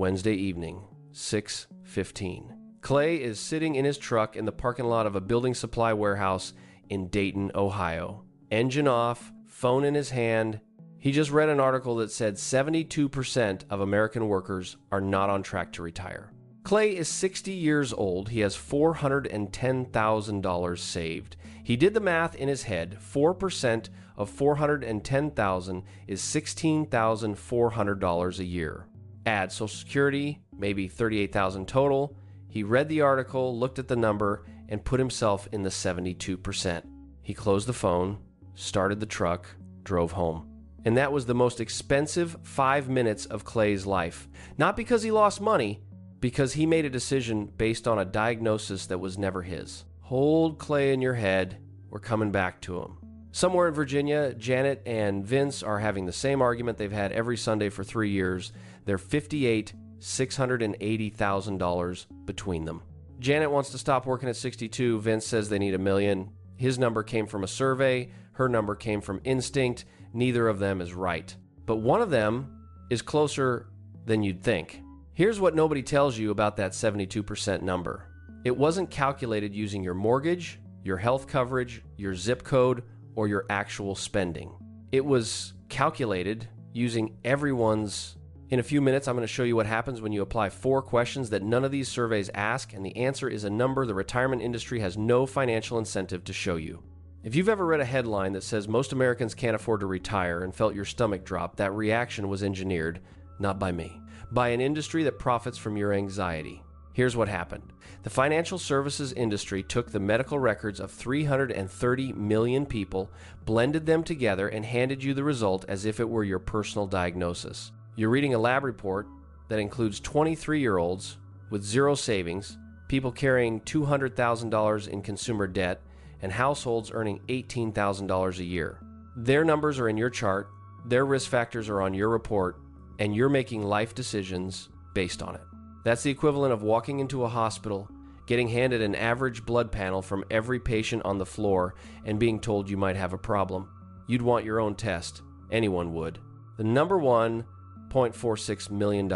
Wednesday evening, 6:15. Clay is sitting in his truck in the parking lot of a building supply warehouse in Dayton, Ohio. Engine off, phone in his hand. He just read an article that said 72% of American workers are not on track to retire. Clay is 60 years old. He has $410,000 saved. He did the math in his head. 4% of $410,000 is $16,400 a year. Add Social Security, maybe $38,000 total. He read the article, looked at the number, and put himself in the 72%. He closed the phone, started the truck, drove home. And that was the most expensive 5 minutes of Clay's life. Not because he lost money, because he made a decision based on a diagnosis that was never his. Hold Clay in your head. We're coming back to him. Somewhere in Virginia, Janet and Vince are having the same argument they've had every Sunday for 3 years. They're $680,000 between them. Janet wants to stop working at 62. Vince says they need $1 million. His number came from a survey. Her number came from instinct. Neither of them is right. But one of them is closer than you'd think. Here's what nobody tells you about that 72% number. It wasn't calculated using your mortgage, your health coverage, your zip code, or your actual spending. It was calculated using everyone's. In a few minutes, I'm going to show you what happens when you apply 4 questions that none of these surveys ask, and the answer is a number the retirement industry has no financial incentive to show you. If you've ever read a headline that says most Americans can't afford to retire and felt your stomach drop, that reaction was engineered, not by me, by an industry that profits from your anxiety. Here's what happened. The financial services industry took the medical records of 330 million people, blended them together, and handed you the result as if it were your personal diagnosis. You're reading a lab report that includes 23-year-olds with zero savings, people carrying $200,000 in consumer debt, and households earning $18,000 a year. Their numbers are in your chart, their risk factors are on your report, and you're making life decisions based on it. That's the equivalent of walking into a hospital, getting handed an average blood panel from every patient on the floor, and being told you might have a problem. You'd want your own test. Anyone would. The number one, $0.46 million.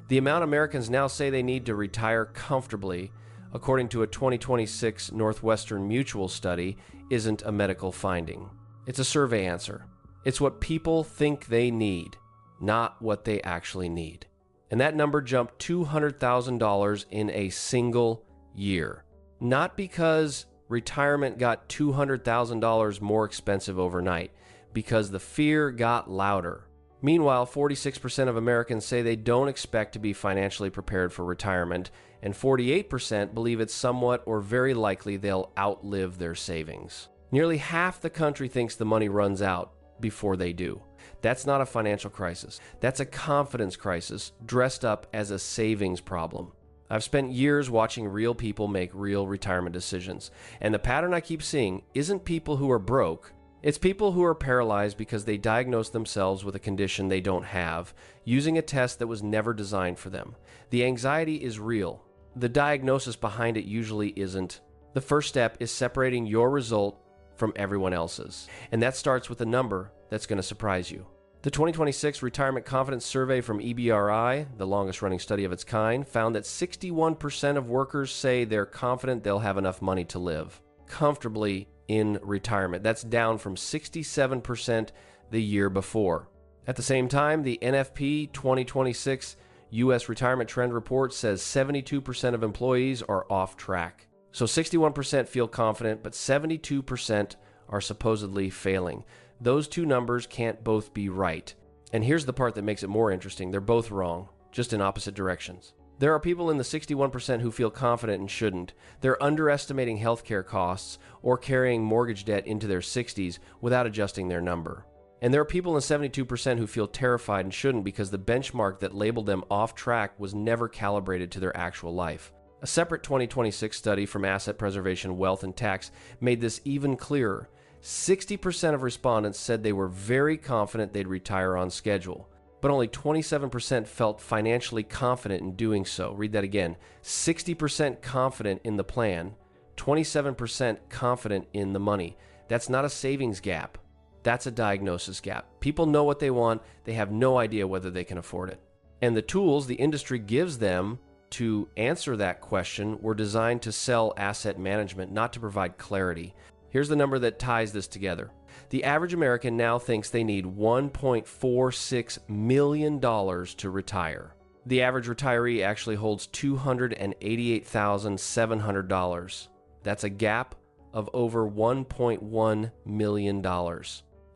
The amount Americans now say they need to retire comfortably, according to a 2026 Northwestern Mutual study, isn't a medical finding. It's a survey answer. It's what people think they need, not what they actually need. And that number jumped $200,000 in a single year. Not because retirement got $200,000 more expensive overnight, because the fear got louder. Meanwhile, 46% of Americans say they don't expect to be financially prepared for retirement, and 48% believe it's somewhat or very likely they'll outlive their savings. Nearly half the country thinks the money runs out before they do. That's not a financial crisis. That's a confidence crisis dressed up as a savings problem. I've spent years watching real people make real retirement decisions, and the pattern I keep seeing isn't people who are broke. It's people who are paralyzed because they diagnose themselves with a condition they don't have, using a test that was never designed for them. The anxiety is real. The diagnosis behind it usually isn't. The first step is separating your result from everyone else's, and that starts with a number that's going to surprise you. The 2026 Retirement Confidence Survey from EBRI, the longest-running study of its kind, found that 61% of workers say they're confident they'll have enough money to live comfortably in retirement. That's down from 67% the year before. At the same time, the NFP 2026 U.S. Retirement Trend Report says 72% of employees are off track. So 61% feel confident, but 72% are supposedly failing. Those two numbers can't both be right. And here's the part that makes it more interesting. They're both wrong, just in opposite directions. There are people in the 61% who feel confident and shouldn't. They're underestimating healthcare costs or carrying mortgage debt into their 60s without adjusting their number. And there are people in 72% who feel terrified and shouldn't because the benchmark that labeled them off track was never calibrated to their actual life. A separate 2026 study from Asset Preservation, Wealth, and Tax made this even clearer. 60% of respondents said they were very confident they'd retire on schedule, but only 27% felt financially confident in doing so. Read that again. 60% confident in the plan, 27% confident in the money. That's not a savings gap. That's a diagnosis gap. People know what they want. They have no idea whether they can afford it. And the tools the industry gives them to answer that question were designed to sell asset management, not to provide clarity. Here's the number that ties this together. The average American now thinks they need $1.46 million to retire. The average retiree actually holds $288,700. That's a gap of over $1.1 million.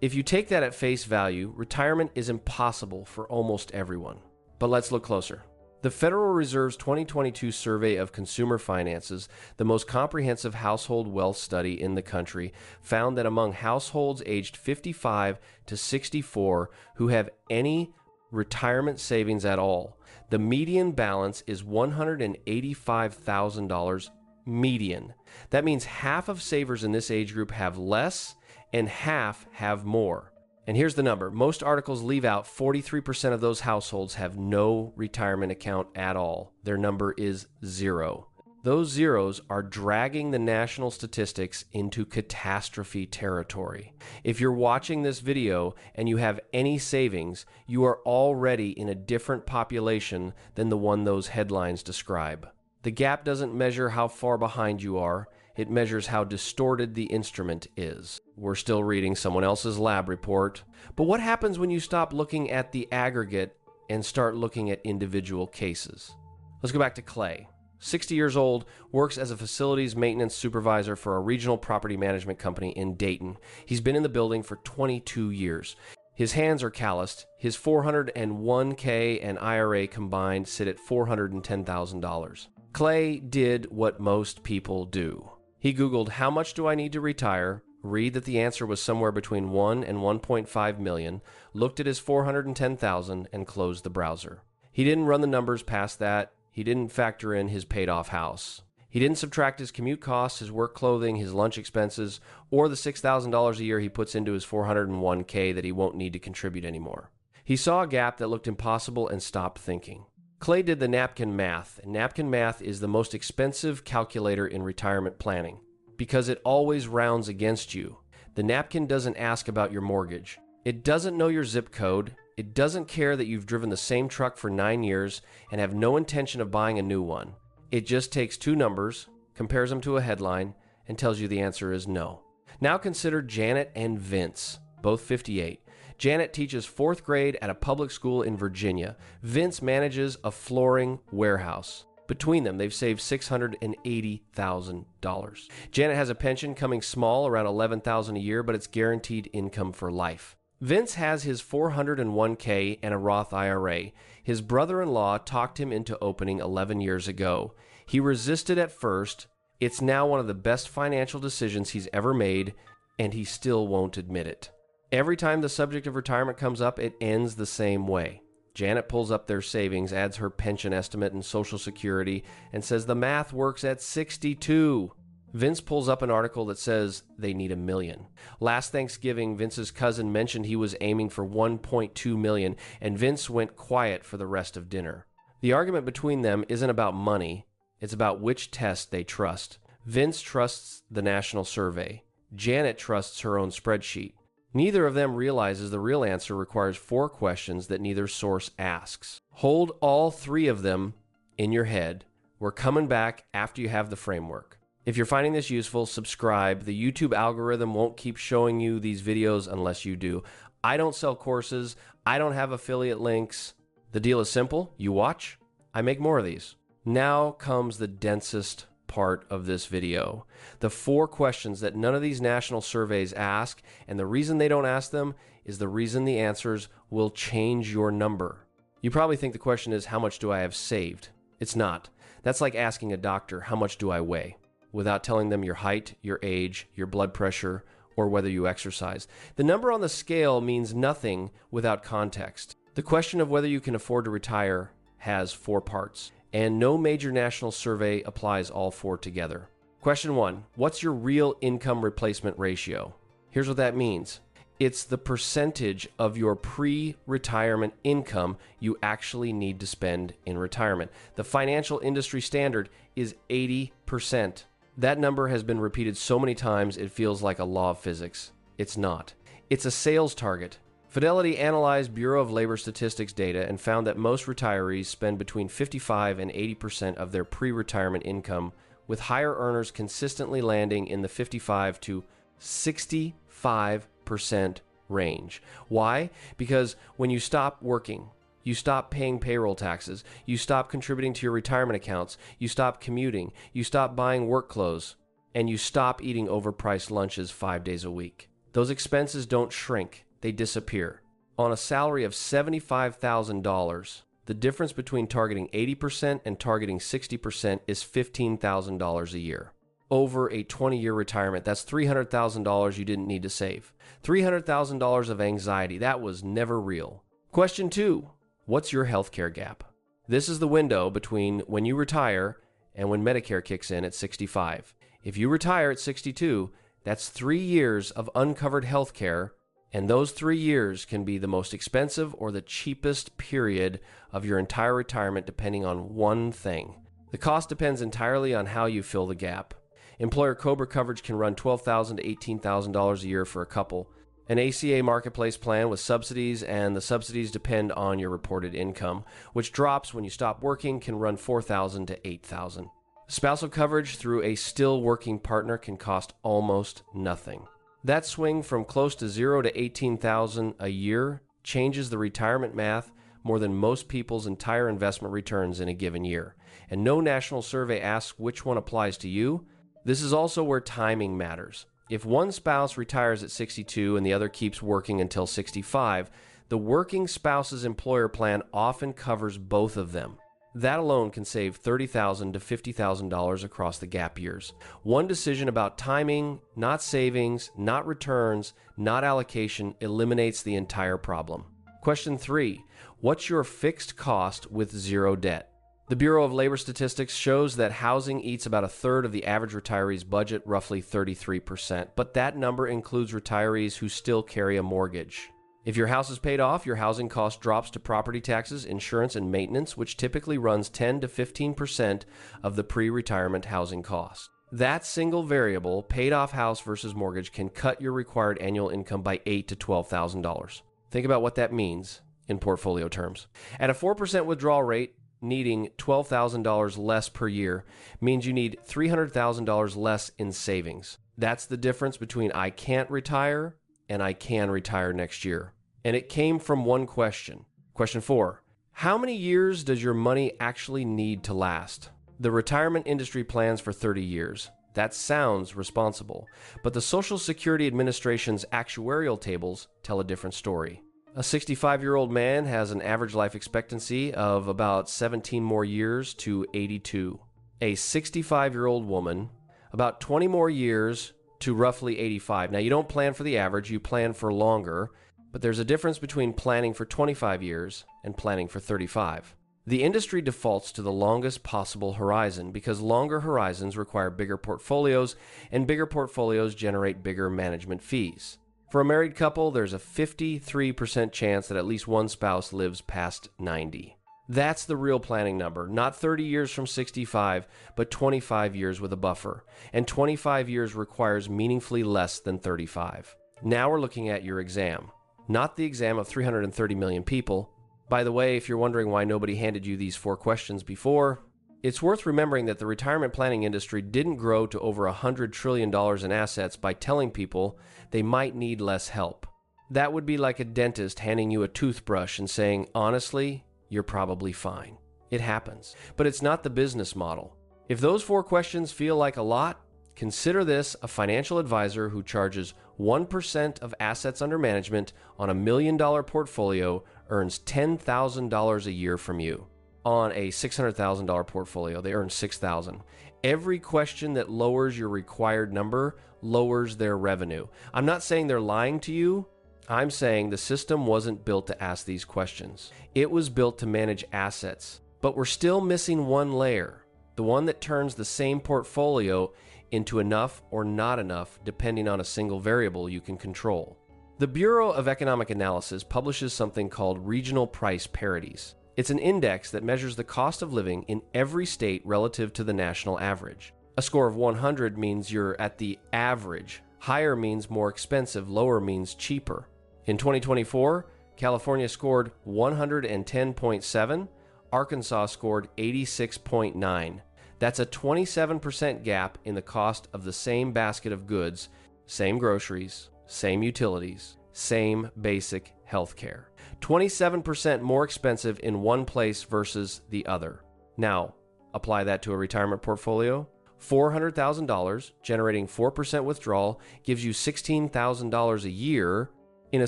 If you take that at face value, retirement is impossible for almost everyone. But let's look closer. The Federal Reserve's 2022 survey of consumer finances, the most comprehensive household wealth study in the country, found that among households aged 55 to 64 who have any retirement savings at all, the median balance is $185,000 median. That means half of savers in this age group have less and half have more. And here's the number. Most articles leave out 43% of those households have no retirement account at all. Their number is 0. Those zeros are dragging the national statistics into catastrophe territory. If you're watching this video and you have any savings, you are already in a different population than the one those headlines describe. The gap doesn't measure how far behind you are. It measures how distorted the instrument is. We're still reading someone else's lab report. But what happens when you stop looking at the aggregate and start looking at individual cases? Let's go back to Clay. 60 years old, works as a facilities maintenance supervisor for a regional property management company in Dayton. He's been in the building for 22 years. His hands are calloused. His 401k and IRA combined sit at $410,000. Clay did what most people do. He Googled, how much do I need to retire? Read that the answer was somewhere between 1 and 1.5 million, looked at his 410,000 and closed the browser. He didn't run the numbers past that. He didn't factor in his paid-off house. He didn't subtract his commute costs, his work clothing, his lunch expenses, or the $6,000 a year he puts into his 401k that he won't need to contribute anymore. He saw a gap that looked impossible and stopped thinking. Clay did the napkin math, and napkin math is the most expensive calculator in retirement planning because it always rounds against you. The napkin doesn't ask about your mortgage. It doesn't know your zip code. It doesn't care that you've driven the same truck for 9 years and have no intention of buying a new one. It just takes two numbers, compares them to a headline, and tells you the answer is no. Now consider Janet and Vince, both 58. Janet teaches 4th grade at a public school in Virginia. Vince manages a flooring warehouse. Between them, they've saved $680,000. Janet has a pension coming small, around $11,000 a year, but it's guaranteed income for life. Vince has his 401k and a Roth IRA. His brother-in-law talked him into opening 11 years ago. He resisted at first. It's now one of the best financial decisions he's ever made, and he still won't admit it. Every time the subject of retirement comes up, it ends the same way. Janet pulls up their savings, adds her pension estimate and Social Security, and says the math works at 62. Vince pulls up an article that says they need $1 million. Last Thanksgiving, Vince's cousin mentioned he was aiming for $1.2 million, and Vince went quiet for the rest of dinner. The argument between them isn't about money. It's about which test they trust. Vince trusts the national survey. Janet trusts her own spreadsheet. Neither of them realizes the real answer requires 4 questions that neither source asks. Hold all 3 of them in your head. We're coming back after you have the framework. If you're finding this useful, subscribe. The YouTube algorithm won't keep showing you these videos unless you do. I don't sell courses. I don't have affiliate links. The deal is simple. You watch, I make more of these. Now comes the densest part of this video. The 4 questions that none of these national surveys ask, and the reason they don't ask them is the reason the answers will change your number. You probably think the question is, how much do I have saved? It's not. That's like asking a doctor, how much do I weigh? Without telling them your height, your age, your blood pressure, or whether you exercise. The number on the scale means nothing without context. The question of whether you can afford to retire has 4 parts, and no major national survey applies all 4 together. Question 1, what's your real income replacement ratio? Here's what that means. It's the percentage of your pre-retirement income you actually need to spend in retirement. The financial industry standard is 80%. That number has been repeated so many times it feels like a law of physics. It's not. It's a sales target. Fidelity analyzed Bureau of Labor Statistics data and found that most retirees spend between 55 and 80% of their pre-retirement income, with higher earners consistently landing in the 55 to 65% range. Why? Because when you stop working, you stop paying payroll taxes, you stop contributing to your retirement accounts, you stop commuting, you stop buying work clothes, and you stop eating overpriced lunches 5 days a week. Those expenses don't shrink, they disappear. On a salary of $75,000, the difference between targeting 80% and targeting 60% is $15,000 a year. Over a 20-year retirement, that's $300,000 you didn't need to save. $300,000 of anxiety, that was never real. Question 2, what's your healthcare gap? This is the window between when you retire and when Medicare kicks in at 65. If you retire at 62, that's 3 years of uncovered healthcare, and those 3 years can be the most expensive or the cheapest period of your entire retirement depending on one thing. The cost depends entirely on how you fill the gap. Employer COBRA coverage can run $12,000 to $18,000 a year for a couple. An ACA marketplace plan with subsidies, and the subsidies depend on your reported income, which drops when you stop working, can run $4,000 to $8,000. Spousal coverage through a still working partner can cost almost nothing. That swing from close to $0 to $18,000 a year changes the retirement math more than most people's entire investment returns in a given year. And no national survey asks which one applies to you. This is also where timing matters. If one spouse retires at 62 and the other keeps working until 65, the working spouse's employer plan often covers both of them. That alone can save $30,000 to $50,000 across the gap years. One decision about timing, not savings, not returns, not allocation, eliminates the entire problem. Question 3, what's your fixed cost with zero debt? The Bureau of Labor Statistics shows that housing eats about a third of the average retiree's budget, roughly 33%, but that number includes retirees who still carry a mortgage. If your house is paid off, your housing cost drops to property taxes, insurance, and maintenance, which typically runs 10 to 15% of the pre-retirement housing cost. That single variable, paid off house versus mortgage, can cut your required annual income by $8,000 to $12,000. Think about what that means in portfolio terms. At a 4% withdrawal rate, needing $12,000 less per year means you need $300,000 less in savings. That's the difference between I can't retire and I can retire next year. And it came from one question. Question 4, how many years does your money actually need to last? The retirement industry plans for 30 years. That sounds responsible, but the Social Security Administration's actuarial tables tell a different story. A 65-year-old man has an average life expectancy of about 17 more years to 82. A 65-year-old woman, about 20 more years to roughly 85. Now, you don't plan for the average, you plan for longer, but there's a difference between planning for 25 years and planning for 35. The industry defaults to the longest possible horizon because longer horizons require bigger portfolios, and bigger portfolios generate bigger management fees. For a married couple, there's a 53% chance that at least one spouse lives past 90. That's the real planning number, not 30 years from 65, but 25 years with a buffer. And 25 years requires meaningfully less than 35. Now we're looking at your exam, not the exam of 330 million people. By the way, if you're wondering why nobody handed you these 4 questions before, it's worth remembering that the retirement planning industry didn't grow to over $100 trillion in assets by telling people they might need less help. That would be like a dentist handing you a toothbrush and saying, honestly, you're probably fine. It happens, but it's not the business model. If those 4 questions feel like a lot, consider this a financial advisor who charges 1% of assets under management on a $1 million portfolio earns $10,000 a year from you. On a $600,000 portfolio, they earn $6,000. Every question that lowers your required number lowers their revenue. I'm not saying they're lying to you. I'm saying the system wasn't built to ask these questions. It was built to manage assets. But we're still missing one layer, the one that turns the same portfolio into enough or not enough depending on a single variable you can control. The Bureau of Economic Analysis publishes something called regional price parities. It's an index that measures the cost of living in every state relative to the national average. A score of 100 means you're at the average. Higher means more expensive, lower means cheaper. In 2024, California scored 110.7, Arkansas scored 86.9. That's a 27% gap in the cost of the same basket of goods, same groceries, same utilities, same basic health care. 27% more expensive in one place versus the other. Now, apply that to a retirement portfolio. $400,000, generating 4% withdrawal, gives you $16,000 a year in a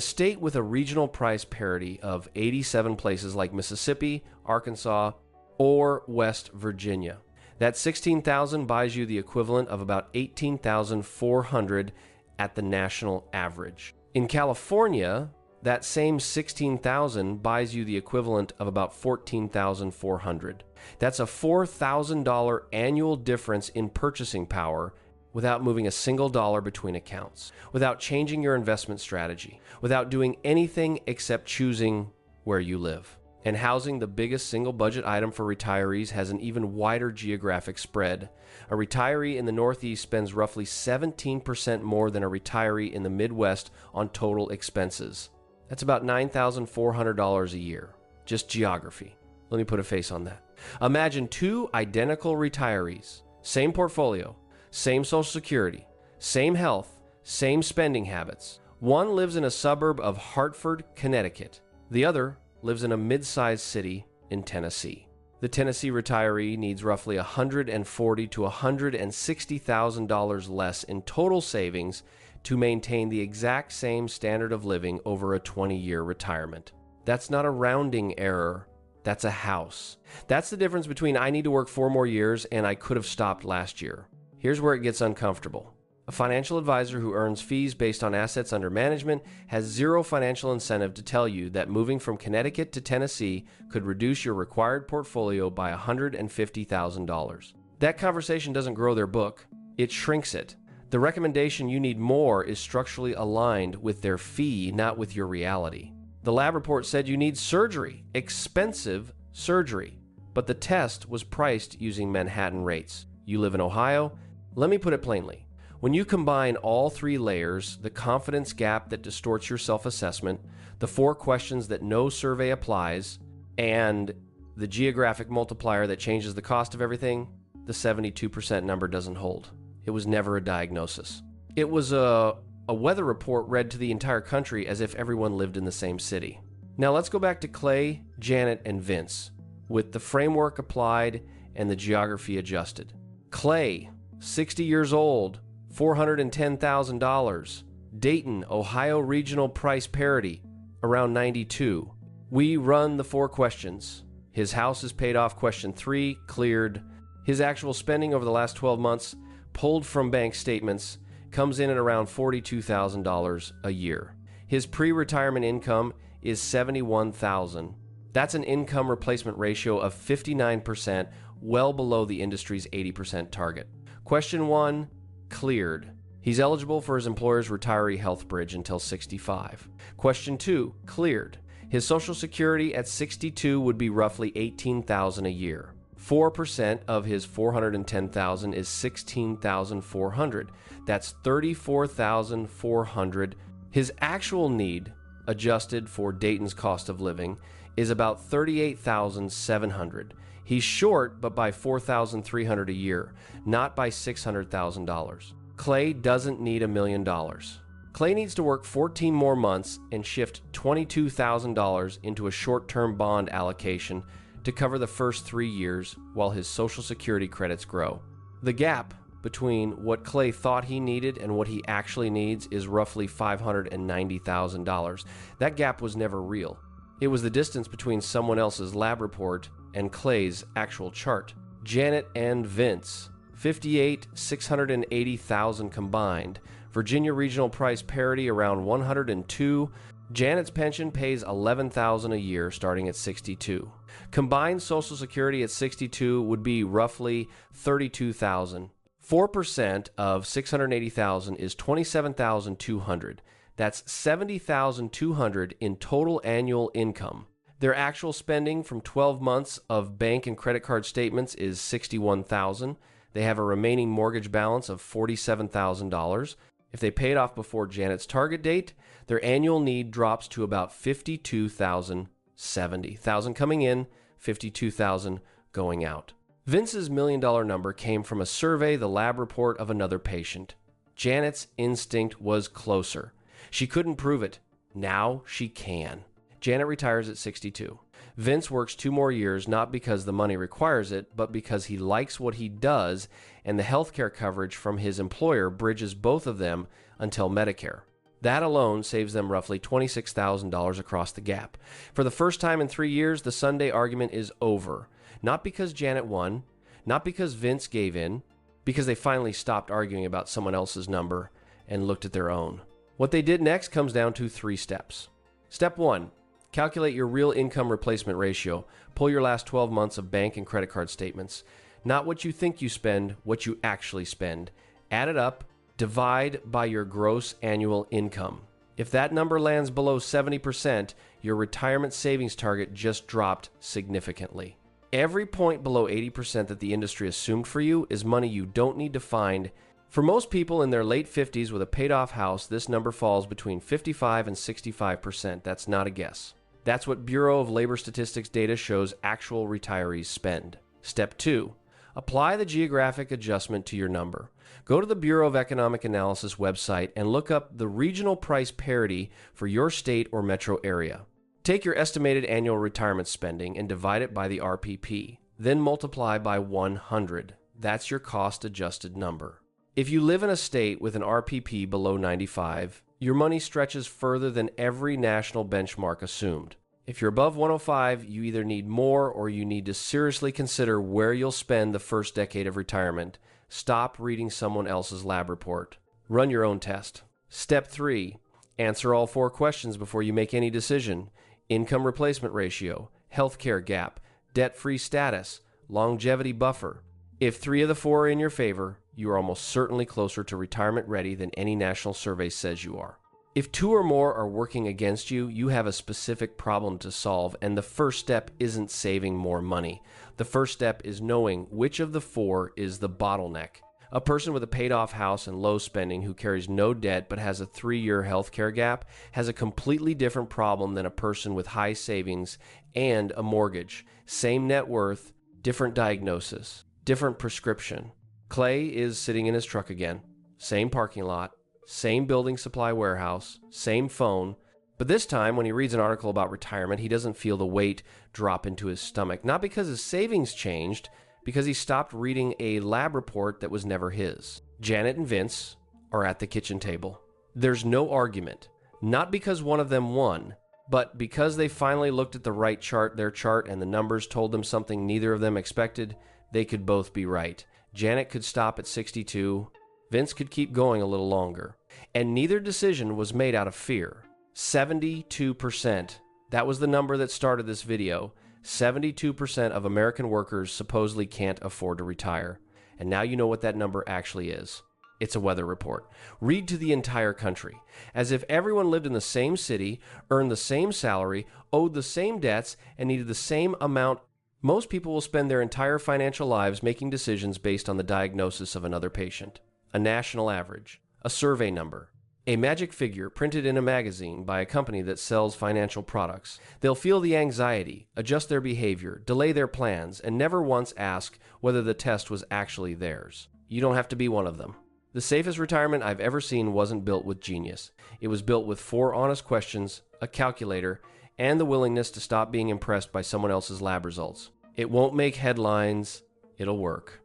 state with a regional price parity of 87 places like Mississippi, Arkansas, or West Virginia. That $16,000 buys you the equivalent of about $18,400 at the national average. In California, that same $16,000 buys you the equivalent of about $14,400. That's a $4,000 annual difference in purchasing power without moving a single dollar between accounts, without changing your investment strategy, without doing anything except choosing where you live. And housing, the biggest single budget item for retirees, has an even wider geographic spread. A retiree in the Northeast spends roughly 17% more than a retiree in the Midwest on total expenses. That's about $9,400 a year. Just geography. Let me put a face on that. Imagine two identical retirees, same portfolio, same Social Security, same health, same spending habits. One lives in a suburb of Hartford, Connecticut. The other lives in a mid-sized city in Tennessee. The Tennessee retiree needs roughly $140,000 to $160,000 less in total savings to maintain the exact same standard of living over a 20-year retirement. That's not a rounding error. That's a house. That's the difference between I need to work 4 more years and I could have stopped last year. Here's where it gets uncomfortable. A financial advisor who earns fees based on assets under management has zero financial incentive to tell you that moving from Connecticut to Tennessee could reduce your required portfolio by $150,000. That conversation doesn't grow their book, it shrinks it. The recommendation you need more is structurally aligned with their fee, not with your reality. The lab report said you need surgery, expensive surgery, but the test was priced using Manhattan rates. You live in Ohio? Let me put it plainly. When you combine all 3 layers, the confidence gap that distorts your self-assessment, the 4 questions that no survey applies, and the geographic multiplier that changes the cost of everything, the 72% number doesn't hold. It was never a diagnosis. It was a weather report read to the entire country as if everyone lived in the same city. Now let's go back to Clay, Janet, and Vince, with the framework applied and the geography adjusted. Clay, 60 years old, $410,000. Dayton, Ohio regional price parity, around 92. We run the 4 questions. His house is paid off, question 3, cleared. His actual spending over the last 12 months, pulled from bank statements, comes in at around $42,000 a year. His pre-retirement income is $71,000. That's an income replacement ratio of 59%, well below the industry's 80% target. Question 1, cleared. He's eligible for his employer's retiree health bridge until 65. Question 2, cleared. His Social Security at 62 would be roughly $18,000 a year. 4% of his $410,000 is $16,400. That's $34,400. His actual need, adjusted for Dayton's cost of living, is about $38,700. He's short, but by $4,300 a year, not by $600,000. Clay doesn't need $1 million. Clay needs to work 14 more months and shift $22,000 into a short-term bond allocation to cover the first 3 years while his Social Security credits grow. The gap between what Clay thought he needed and what he actually needs is roughly $590,000. That gap was never real. It was the distance between someone else's lab report and Clay's actual chart. Janet and Vince, $58,680,000 combined. Virginia regional price parity around 102. Janet's pension pays $11,000 a year starting at 62. Combined Social Security at 62 would be roughly $32,000. 4% of $680,000 is $27,200. That's $70,200 in total annual income. Their actual spending from 12 months of bank and credit card statements is $61,000. They have a remaining mortgage balance of $47,000. If they pay it off before Janet's target date, their annual need drops to about $52,070. $70,000 coming in, $52,000 going out. Vince's $1 million number came from a survey, the lab report of another patient. Janet's instinct was closer. She couldn't prove it. Now she can. Janet retires at 62. Vince works 2 more years, not because the money requires it, but because he likes what he does, and the healthcare coverage from his employer bridges both of them until Medicare. That alone saves them roughly $26,000 across the gap. For the first time in 3 years, the Sunday argument is over. Not because Janet won, not because Vince gave in, because they finally stopped arguing about someone else's number and looked at their own. What they did next comes down to 3 steps. Step 1. Calculate your real income replacement ratio. Pull your last 12 months of bank and credit card statements. Not what you think you spend, what you actually spend. Add it up, divide by your gross annual income. If that number lands below 70%, your retirement savings target just dropped significantly. Every point below 80% that the industry assumed for you is money you don't need to find. For most people in their late 50s with a paid-off house, this number falls between 55 and 65%. That's not a guess. That's what Bureau of Labor Statistics data shows actual retirees spend. Step 2. Apply the geographic adjustment to your number. Go to the Bureau of Economic Analysis website and look up the regional price parity for your state or metro area. Take your estimated annual retirement spending and divide it by the RPP. Then multiply by 100. That's your cost-adjusted number. If you live in a state with an RPP below 95, your money stretches further than every national benchmark assumed. If you're above 105, you either need more or you need to seriously consider where you'll spend the first decade of retirement. Stop reading someone else's lab report. Run your own test. Step 3. Answer all 4 questions before you make any decision. Income replacement ratio, healthcare gap, debt-free status, longevity buffer. If 3 of the 4 are in your favor, you are almost certainly closer to retirement ready than any national survey says you are. If 2 or more are working against you, you have a specific problem to solve, and the first step isn't saving more money. The first step is knowing which of the 4 is the bottleneck. A person with a paid-off house and low spending who carries no debt but has a 3-year healthcare gap has a completely different problem than a person with high savings and a mortgage. Same net worth, different diagnosis, different prescription. Clay is sitting in his truck again. Same parking lot, same building supply warehouse, same phone. But this time, when he reads an article about retirement, he doesn't feel the weight drop into his stomach. Not because his savings changed, because he stopped reading a lab report that was never his. Janet and Vince are at the kitchen table. There's no argument. Not because one of them won, but because they finally looked at the right chart, their chart, and the numbers told them something neither of them expected. They could both be right. Janet could stop at 62. Vince could keep going a little longer. And neither decision was made out of fear. 72%. That was the number that started this video. 72% of American workers supposedly can't afford to retire. And now you know what that number actually is. It's a weather report. Read to the entire country. As if everyone lived in the same city, earned the same salary, owed the same debts, and needed the same amount. Most people will spend their entire financial lives making decisions based on the diagnosis of another patient. A national average. A survey number. A magic figure printed in a magazine by a company that sells financial products. They'll feel the anxiety, adjust their behavior, delay their plans, and never once ask whether the test was actually theirs. You don't have to be one of them. The safest retirement I've ever seen wasn't built with genius. It was built with 4 honest questions, a calculator, and the willingness to stop being impressed by someone else's lab results. It won't make headlines. It'll work.